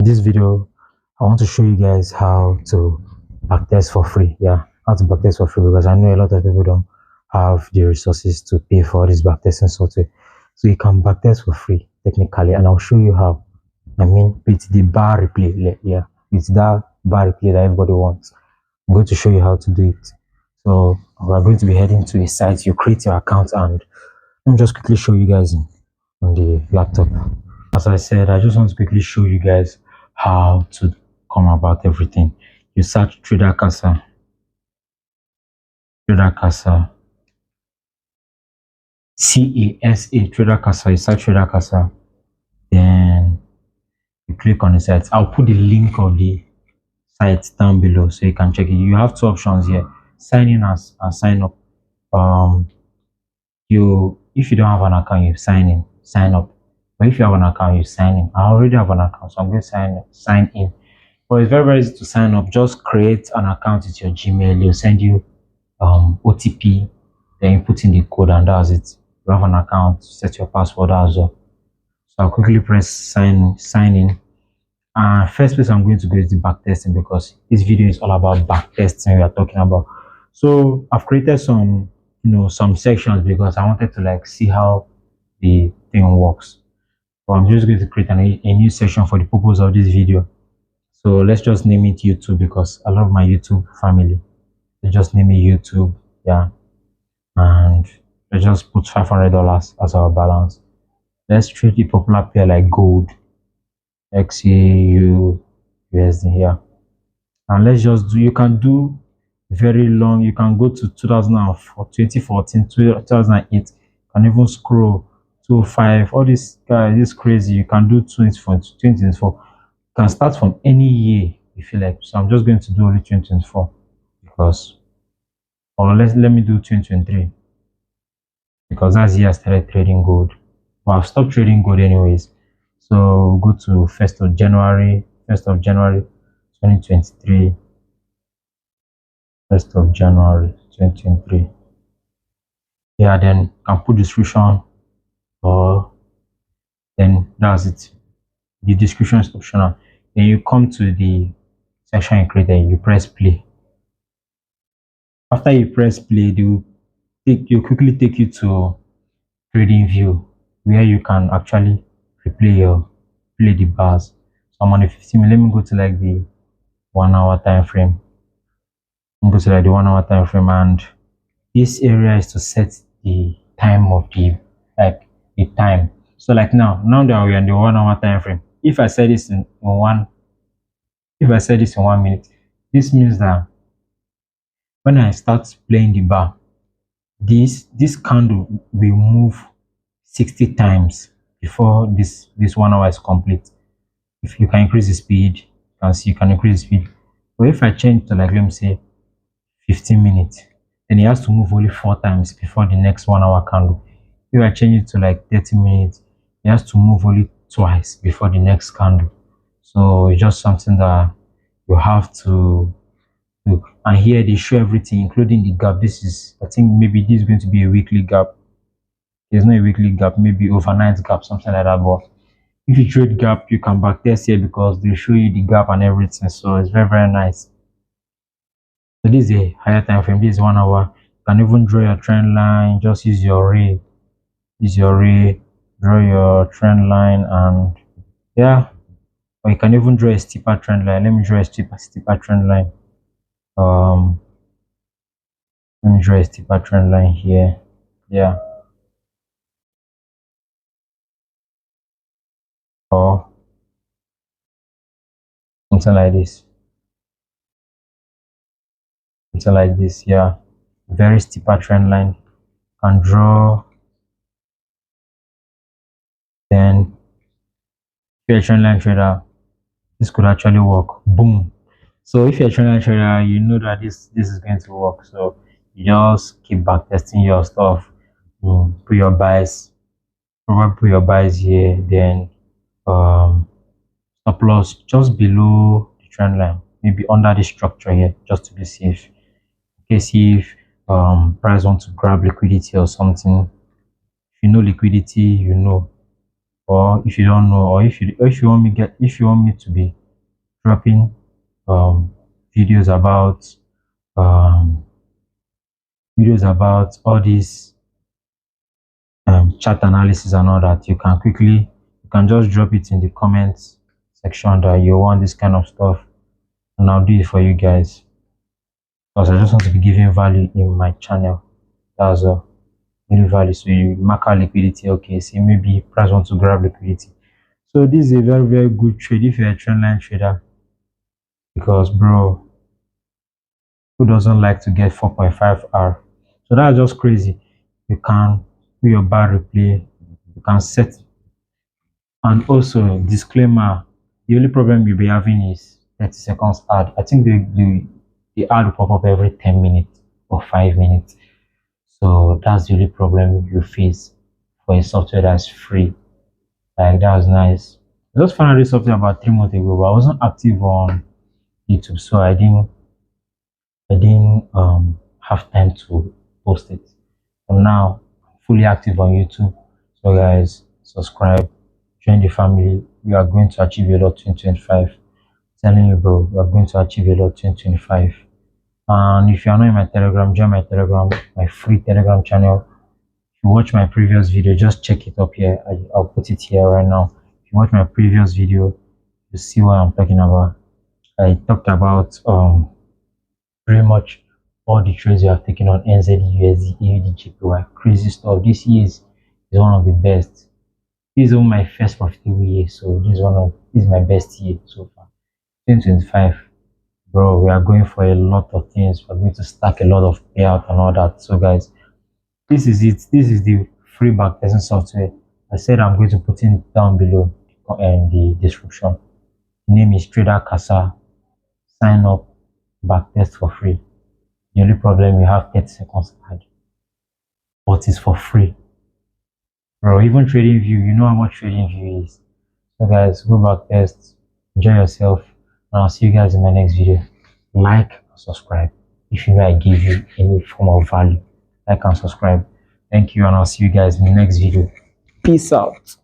In this video, I want to show you guys how to backtest for free. Yeah, how to backtest for free, because I know a lot of people don't have the resources to pay for this backtesting software. So you can backtest for free technically, and I'll show you how. I mean, with the bar replay, yeah, with that bar replay that everybody wants. I'm going to show you how to do it. So we're going to be heading to a site. You create your account, and let me just quickly show you guys on the laptop. As I said, I just want to quickly show you guys how to come about everything. You search Trader Casa, CASA, Trader Casa. You search Trader Casa, then you click on the site. I'll put the link of the site down below so you can check it. You have two options here: sign in as and sign up. Um, you if you don't have an account, you sign up. But if you have an account, you sign in. I already have an account, so I'm going to sign in. But it's very, very easy to sign up. Just create an account with your Gmail. You'll send you OTP, then you put in the code, and that's it. You have an account, set your password as well. So I'll quickly press sign in. First place I'm going to go is the backtesting, because this video is all about backtesting we are talking about. So I've created some sections because I wanted to like see how the thing works. So I'm just going to create a new section for the purpose of this video. So let's just name it YouTube, because I love my YouTube family. Let's just name it YouTube, yeah. And let's just put $500 as our balance. Let's treat the popular pair like gold, XAU, USD here. And let's just do, you can do very long. You can go to 2004, 2014, 2008. You can even scroll to 5. All this guys is crazy. You can do 2024. You can start from any year if you like. So I'm just going to do only 2024 because, or let me do 2023 because that's the year I started trading gold. But I've stopped trading gold anyways. So we'll go to 1st of January 2023. 1st of January 2023. Yeah, then you can put description, or then that's it. The description is optional. Then you come to the section you created, you press play. After you press play, you quickly take you to trading view, where you can actually play the bars. So I'm on a 15 minute. Let me go to like the 1 hour time frame. I'm going to like the 1 hour time frame, and this area is to set the time of the time. So like now that we're in the 1 hour time frame, if I set this in 1 minute, this means that when I start playing the bar, this candle will move 60 times before this 1 hour is complete. If you can increase the speed, you can see you can increase the speed. But if I change to like, let me say 15 minutes, then it has to move only 4 times before the next 1 hour candle. If I change it to like 30 minutes, it has to move only twice before the next candle. So it's just something that you have to do. And here they show everything, including the gap. This is, I think maybe this is going to be a weekly gap. There's no a weekly gap, maybe overnight gap, something like that. But if you trade gap, you can backtest here because they show you the gap and everything. So it's very, very nice. So this is a higher time frame. This is 1 hour. You can even draw your trend line. Just use your ray. Draw your trend line, and yeah. Or you can even draw a steeper trend line. Let me draw a steeper trend line. Let me draw a steeper trend line here. Yeah. Or something like this. Something like this. Yeah. Very steeper trend line. Can draw. Then if you're a trend line trader, this could actually work. Boom. So if you're a trend line trader, you know that this is going to work. So you just keep back testing your stuff. Put your buys. Probably put your buys here. Then stop loss just below the trend line, maybe under the structure here, just to be safe. In case if price want to grab liquidity or something, if you know liquidity, you know. or if you don't know, or if you want me get if you want me to be dropping um videos about um all these chart analysis and all that, you can just drop it in the comments section that you want this kind of stuff, and I'll do it for you guys, because I just want to be giving value in my channel. That's all. Really value. So you mark out liquidity. Okay, see, maybe price want to grab liquidity. So this is a very, very good trade if you're a trendline trader, because bro, who doesn't like to get 4.5 R? So that's just crazy. You can do your bar replay, you can set. And also, disclaimer, the only problem you'll be having is 30 seconds ad. I think the ad will pop up every 10 minutes or 5 minutes. So that's the only problem you face for a software that's free. Like, that was nice. I just found out this software about 3 months ago, but I wasn't active on YouTube, so I didn't have time to post it. And now I'm fully active on YouTube. So guys, subscribe, join the family. We are going to achieve a lot 2025. Telling you, bro, we are going to achieve a lot 2025. And if you are not in my Telegram, join my Telegram, my free Telegram channel. If you watch my previous video, just check it up here. I'll put it here right now. If you watch my previous video, you see what I'm talking about. I talked about pretty much all the trades you have taken on NZD, USD, AUD, JPY. Crazy stuff. This is one of the best. This is my first profitable year, so this is my best year so far. 2025, bro, we are going for a lot of things. We're going to stack a lot of payout and all that. So guys, this is it. This is the free backtesting software. I said I'm going to put it down below in the description. The name is Trader Casa. Sign up, backtest for free. The only problem, you have 30 seconds ad, but it's for free. Bro, even trading view, you know how much trading view is. So guys, go backtest, enjoy yourself, and I'll see you guys in my next video. Like and subscribe if you know I give you any form of value. Like and subscribe. Thank you, and I'll see you guys in the next video. Peace out.